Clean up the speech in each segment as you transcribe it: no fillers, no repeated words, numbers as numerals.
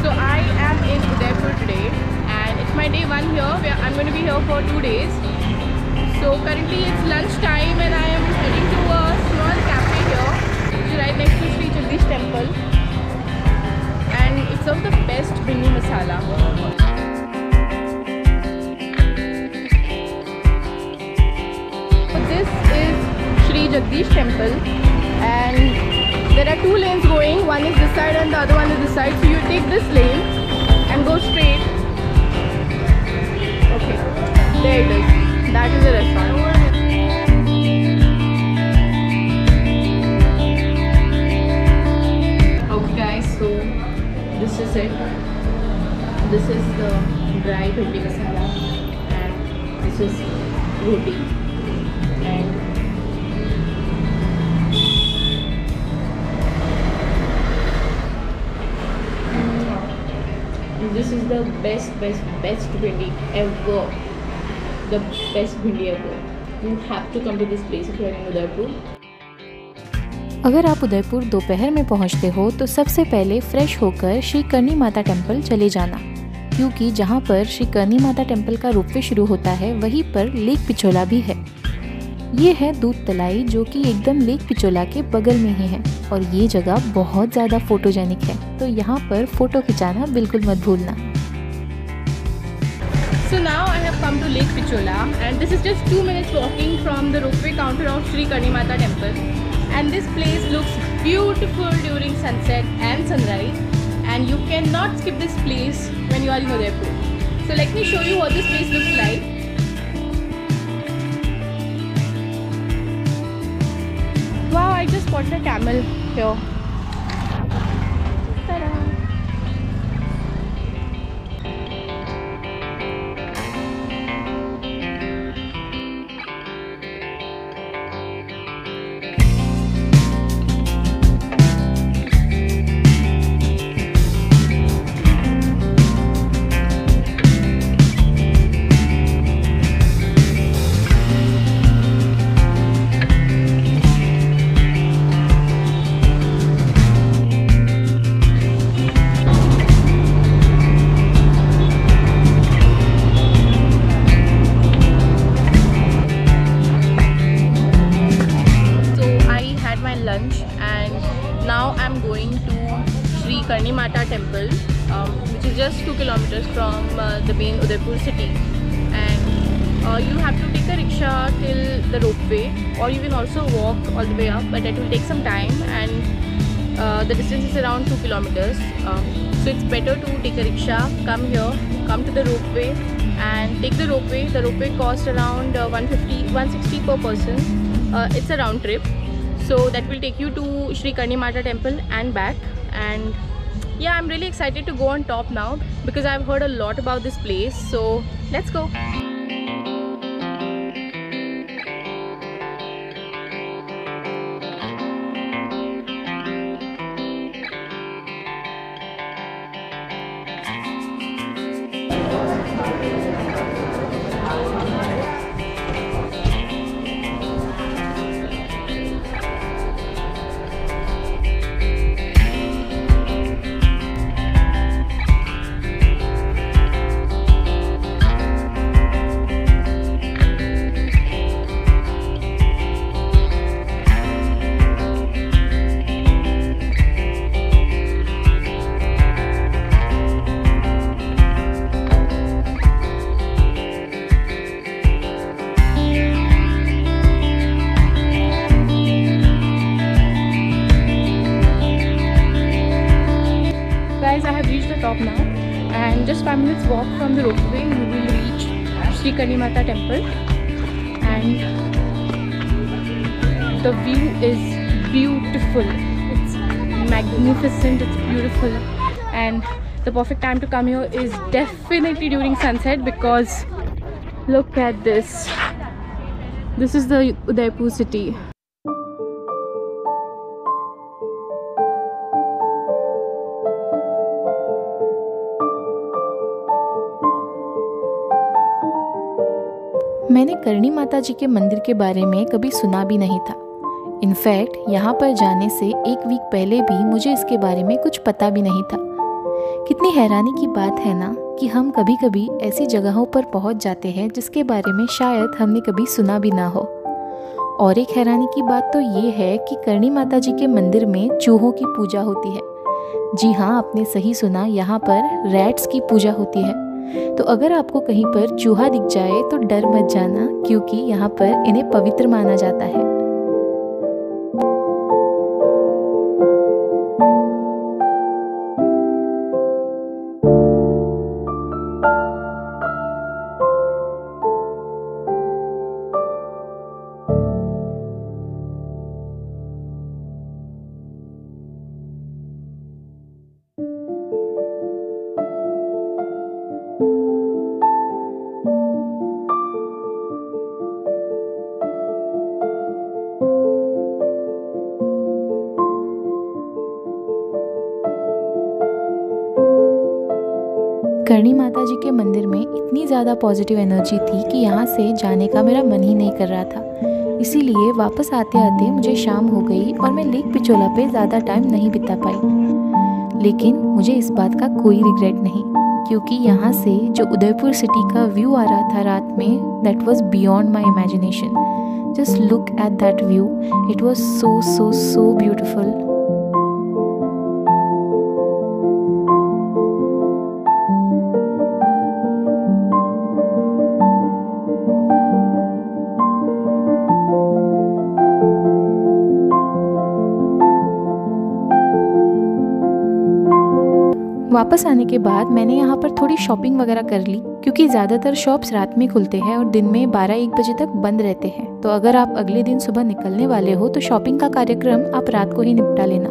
So I am in Udaipur today and it's my day 1 here. I'm going to be here for 2 days. So currently it's lunch time and I am heading to a small cafe here, which is right next to Sri Jagdish temple, and it serves the best bhindi masala. So this is Sri Jagdish temple and there are 2 lanes going. One is this side and the other one is this side. So you take this lane and go straight. Okay, there it is. That is the restaurant. Okay guys, so this is it. This is the dry bhindi masala and this is roti and this is the best bhindi ever. The best bhindi ever. You have to come to this place if you are in Udaipur. अगर आप उदयपुर दोपहर में पहुंचते हो तो सबसे पहले fresh होकर श्री करणी माता टेम्पल चले जाना, क्योंकि जहां पर श्री करणी माता टेम्पल का रोपवे शुरू होता है वहीं पर लेक पिछोला भी है। ये है दूध तलाई जो कि एकदम लेक पिछोला के बगल में ही है और ये जगह बहुत ज़्यादा फोटोजेनिक है, तो यहाँ पर फ़ोटो खिंचाना बिल्कुल मत भूलना। So now I have come to Lake Pichola and this is just 2 minutes walking from the ropeway counter of Sri Karni Mata temple, and this place looks beautiful during sunset and sunrise and you cannot skip this place when you are in Udaipur. So let me show you what this place looks like. Wow, I just spotted a camel here. Ta-da! Now I'm going to Sri Karni Mata temple, which is just 2 kilometers from the main Udaipur city, and you have to take a rickshaw till the ropeway, or you can also walk all the way up, but that will take some time, and the distance is around 2 kilometers. So it's better to take a rickshaw, come here, come to the ropeway and take the ropeway. The ropeway costs around 160 per person. It's a round trip. So that will take you to Sri Karni Mata temple and back, and yeah, I'm really excited to go on top now because I've heard a lot about this place. So let's go. Top now, and just 5 minutes walk from the ropeway you will reach Sri Karni Mata temple, and the view is beautiful. It's magnificent, it's beautiful, and the perfect time to come here is definitely during sunset because look at this. This is the Udaipur city. मैंने करणी माता जी के मंदिर के बारे में कभी सुना भी नहीं था। इनफैक्ट यहाँ पर जाने से एक वीक पहले भी मुझे इसके बारे में कुछ पता भी नहीं था, कितनी हैरानी की बात है ना कि हम कभी कभी ऐसी जगहों पर पहुंच जाते हैं जिसके बारे में शायद हमने कभी सुना भी ना हो। और एक हैरानी की बात तो ये है कि करणी माता जी के मंदिर में चूहों की पूजा होती है। जी हाँ, आपने सही सुना, यहाँ पर रैट्स की पूजा होती है। तो अगर आपको कहीं पर चूहा दिख जाए तो डर मत जाना, क्योंकि यहाँ पर इन्हें पवित्र माना जाता है। करणी माता जी के मंदिर में इतनी ज़्यादा पॉजिटिव एनर्जी थी कि यहाँ से जाने का मेरा मन ही नहीं कर रहा था। इसीलिए वापस आते आते मुझे शाम हो गई और मैं लेक पिचोला पे ज़्यादा टाइम नहीं बिता पाई। लेकिन मुझे इस बात का कोई रिग्रेट नहीं, क्योंकि यहाँ से जो उदयपुर सिटी का व्यू आ रहा था रात में, that was beyond my imagination. Just look at that view, it was so so so beautiful. वापस आने के बाद मैंने यहाँ पर थोड़ी शॉपिंग वगैरह कर ली, क्योंकि ज़्यादातर शॉप्स रात में खुलते हैं और दिन में 12-1 बजे तक बंद रहते हैं। तो अगर आप अगले दिन सुबह निकलने वाले हो तो शॉपिंग का कार्यक्रम आप रात को ही निपटा लेना।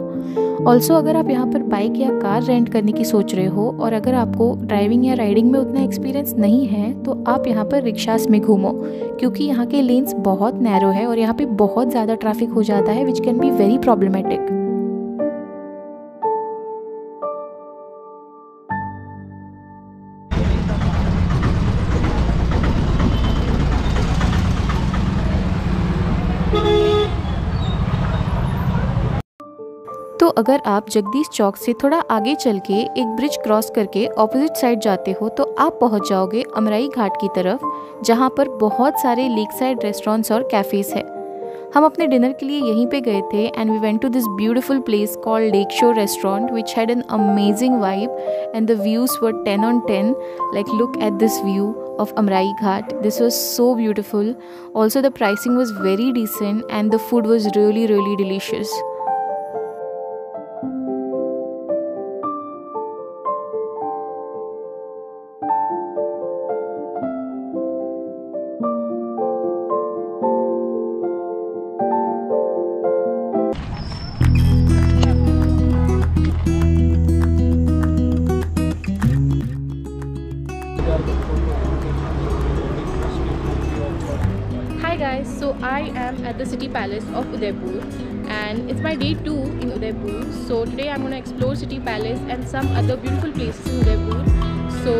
ऑल्सो अगर आप यहाँ पर बाइक या कार रेंट करने की सोच रहे हो और अगर आपको ड्राइविंग या राइडिंग में उतना एक्सपीरियंस नहीं है तो आप यहाँ पर रिक्शास में घूमो, क्योंकि यहाँ के लेन्स बहुत नैरो है और यहाँ पे बहुत ज़्यादा ट्रैफिक हो जाता है, which can be very problematic. तो अगर आप जगदीश चौक से थोड़ा आगे चल के एक ब्रिज क्रॉस करके ऑपोजिट साइड जाते हो तो आप पहुंच जाओगे अमराई घाट की तरफ, जहां पर बहुत सारे लेक साइड रेस्टोरेंट्स और कैफ़ेज़ है। हम अपने डिनर के लिए यहीं पे गए थे and we went to this beautiful place called lake shore restaurant which had an amazing vibe and the views were 10 on 10। Like look at this view of Amrai Ghat. This was so beautiful. Also the pricing was very decent and the food was really delicious. Hi guys, so I am at the City Palace of Udaipur and it's my day 2 in Udaipur. So today I'm going to explore City Palace and some other beautiful places in Udaipur. So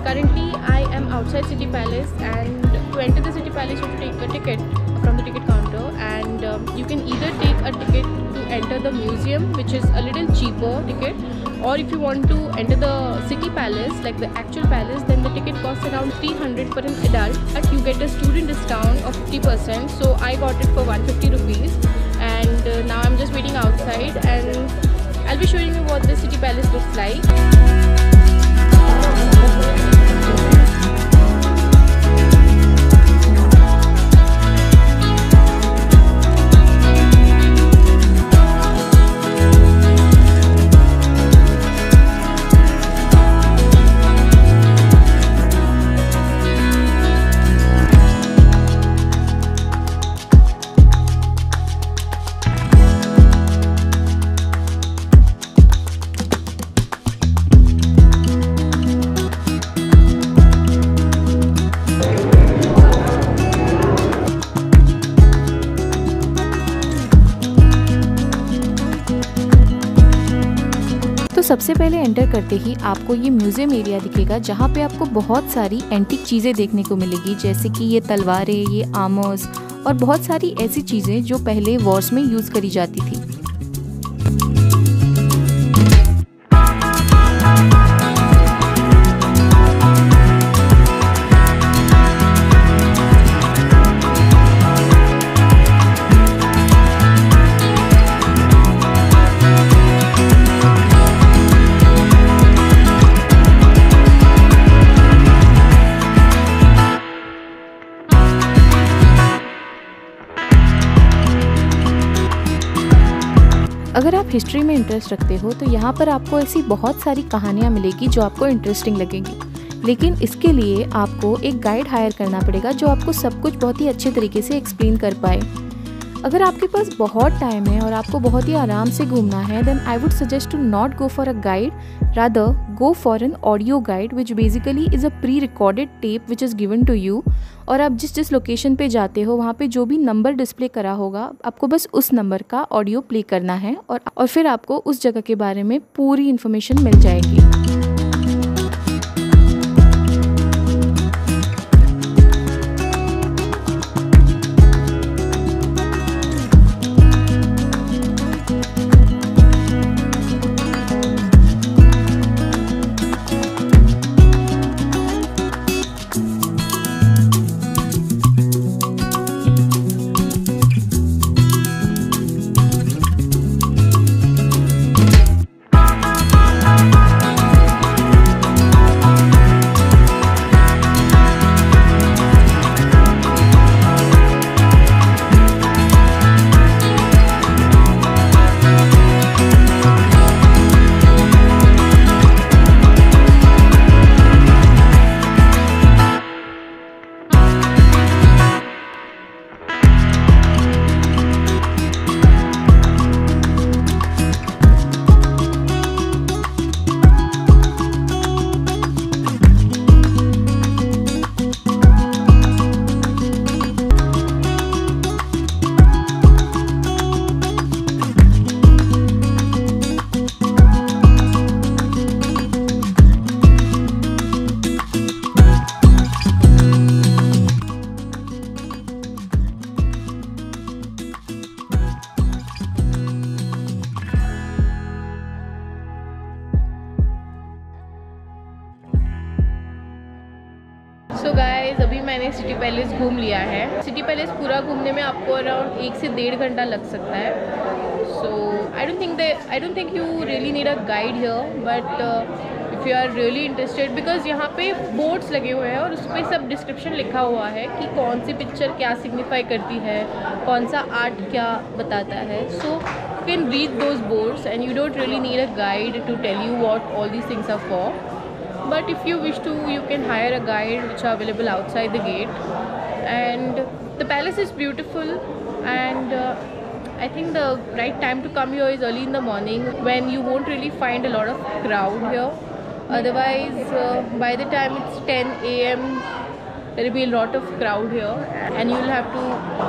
currently I am outside City Palace, and to enter the City Palace you have to take a ticket from the ticket counter, and you can either take a ticket to enter the museum, which is a little cheaper ticket, or if you want to enter the City Palace, like the actual palace, then the ticket costs around 300 for an adult, but you get a student discount of 50%. So I got it for 150 rupees, and now I'm just waiting outside and I'll be showing you what the City Palace looks like. तो सबसे पहले enter करते ही आपको ये museum area दिखेगा, जहाँ पे आपको बहुत सारी एंटीक चीज़ें देखने को मिलेगी, जैसे कि ये तलवारें, ये आर्मर्स और बहुत सारी ऐसी चीज़ें जो पहले वॉर्स में यूज़ करी जाती थी। आप हिस्ट्री में इंटरेस्ट रखते हो तो यहाँ पर आपको ऐसी बहुत सारी कहानियाँ मिलेगी जो आपको इंटरेस्टिंग लगेगी। लेकिन इसके लिए आपको एक गाइड हायर करना पड़ेगा जो आपको सब कुछ बहुत ही अच्छे तरीके से एक्सप्लेन कर पाए। अगर आपके पास बहुत टाइम है और आपको बहुत ही आराम से घूमना है, then I would suggest to not go for a guide, rather go for an audio guide which basically is a pre recorded tape which is given to you. और आप जिस लोकेशन पे जाते हो वहाँ पे जो भी नंबर डिस्प्ले करा होगा आपको बस उस नंबर का ऑडियो प्ले करना है और फिर आपको उस जगह के बारे में पूरी इन्फॉर्मेशन मिल जाएगी। सो गाइज अभी मैंने सिटी पैलेस घूम लिया है। सिटी पैलेस पूरा घूमने में आपको अराउंड 1 से 1.5 घंटा लग सकता है। So I don't think you really need a guide here, but if you are really interested, because यहाँ पे बोर्ड्स लगे हुए हैं और उस पर सब डिस्क्रिप्शन लिखा हुआ है कि कौन सी पिक्चर क्या सिग्निफाई करती है, कौन सा आर्ट क्या बताता है। So you can read those boards and you don't really need a guide to tell you what all these things are for. But if you wish to, you can hire a guide which are available outside the gate. And the palace is beautiful, and I think the right time to come here is early in the morning when you won't really find a lot of crowd here. Otherwise, by the time it's 10 AM, there will be a lot of crowd here and you'll have to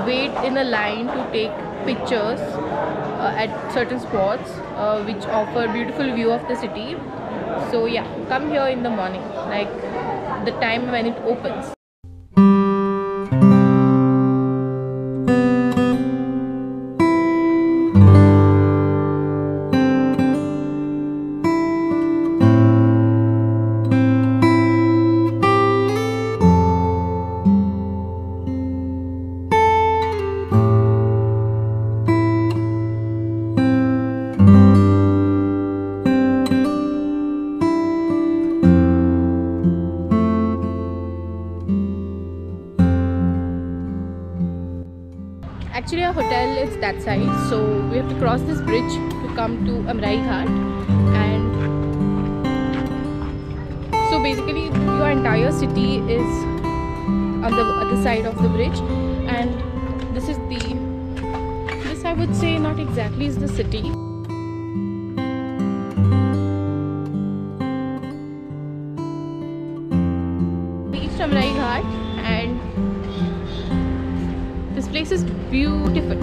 wait in a line to take pictures at certain spots which offer beautiful view of the city. So yeah, come here in the morning, like the time when it opens. Actually our hotel is that side, so we have to cross this bridge to come to Amrai Ghat. And so basically your entire city is on the other side of the bridge, and this I would say not exactly is the city. Reached Amrai Ghat and this place is beautiful.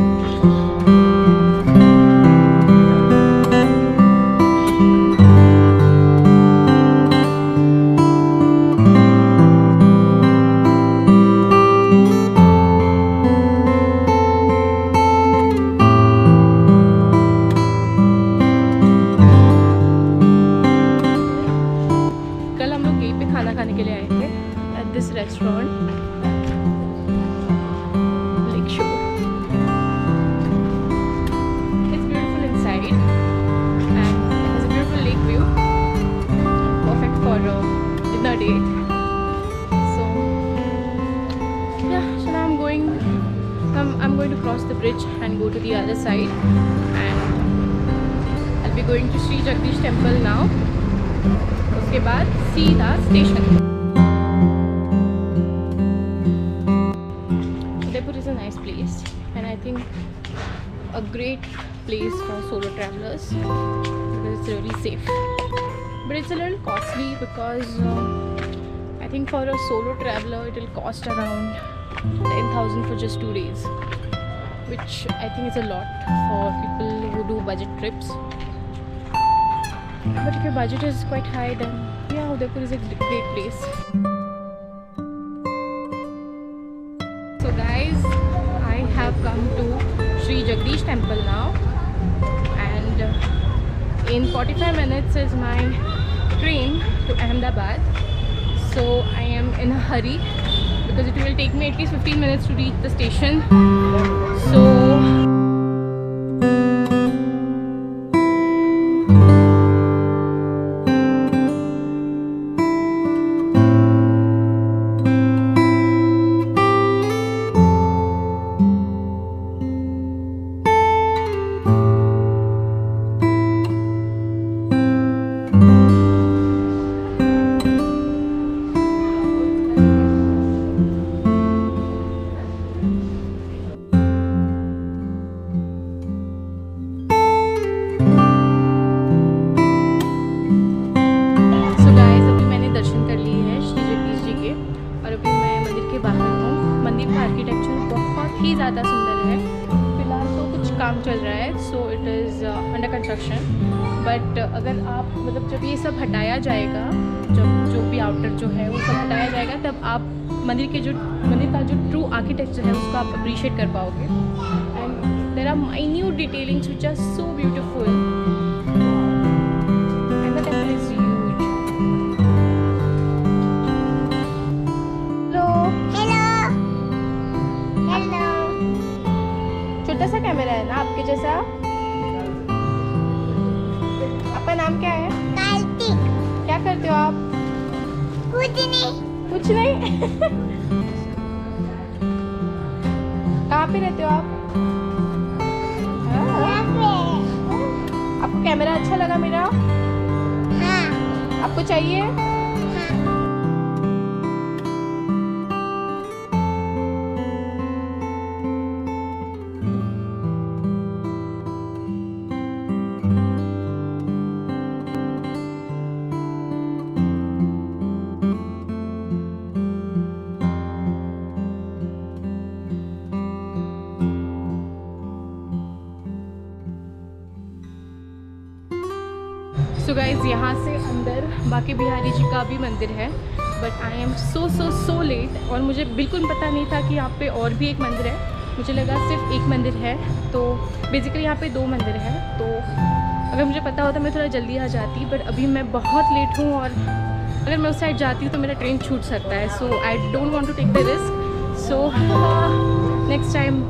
कल हम लोग यहीं पे खाना खाने के लिए आए थे at this restaurant. Dinner date. So yeah, so now I'm going to cross the bridge and go to the other side, and we going to Shri Jagdish temple now. उसके बाद सीधा station. Udaipur is a nice place and I think a great place for solo travelers because it's really safe, but it's a little costly because I think for a solo traveler it will cost around 10,000 for just 2 days, which I think is a lot for people who do budget trips. But if your budget is quite high, then yeah, Udaipur is a great place. So guys, I have come to Sri Jagdish Temple now, and in 45 minutes is my train to Ahmedabad. So I am in a hurry because it will take me at least 15 minutes to reach the station. So ज़्यादा सुंदर है. फिलहाल तो कुछ काम चल रहा है, so it is under construction. But अगर आप मतलब जब ये सब हटाया जाएगा, जब जो भी आउटर जो है वो सब हटाया जाएगा, तब आप मंदिर का जो ट्रू आर्किटेक्चर है उसको आप अप्रिशिएट कर पाओगे. And there are minute detailings which are so beautiful and the temple is huge. छोटा सा कैमरा है ना आपके जैसा. आपका नाम क्या है? कार्तिक. क्या करते हो आप? कुछ नहीं. कुछ नहीं. कहाँ पे रहते हो आप? आपको कैमरा अच्छा लगा मेरा? हाँ. आपको चाहिए? सो गाइज, यहाँ से अंदर बांके बिहारी जी का भी मंदिर है, but I am so let और मुझे बिल्कुल पता नहीं था कि यहाँ पे और भी एक मंदिर है. मुझे लगा सिर्फ एक मंदिर है, तो बेसिकली यहाँ पे 2 मंदिर हैं. तो अगर मुझे पता होता मैं थोड़ा जल्दी आ जाती, बट अभी मैं बहुत लेट हूँ और अगर मैं उस साइड जाती हूँ तो मेरा ट्रेन छूट सकता है. So I don't want to take the risk. So next time.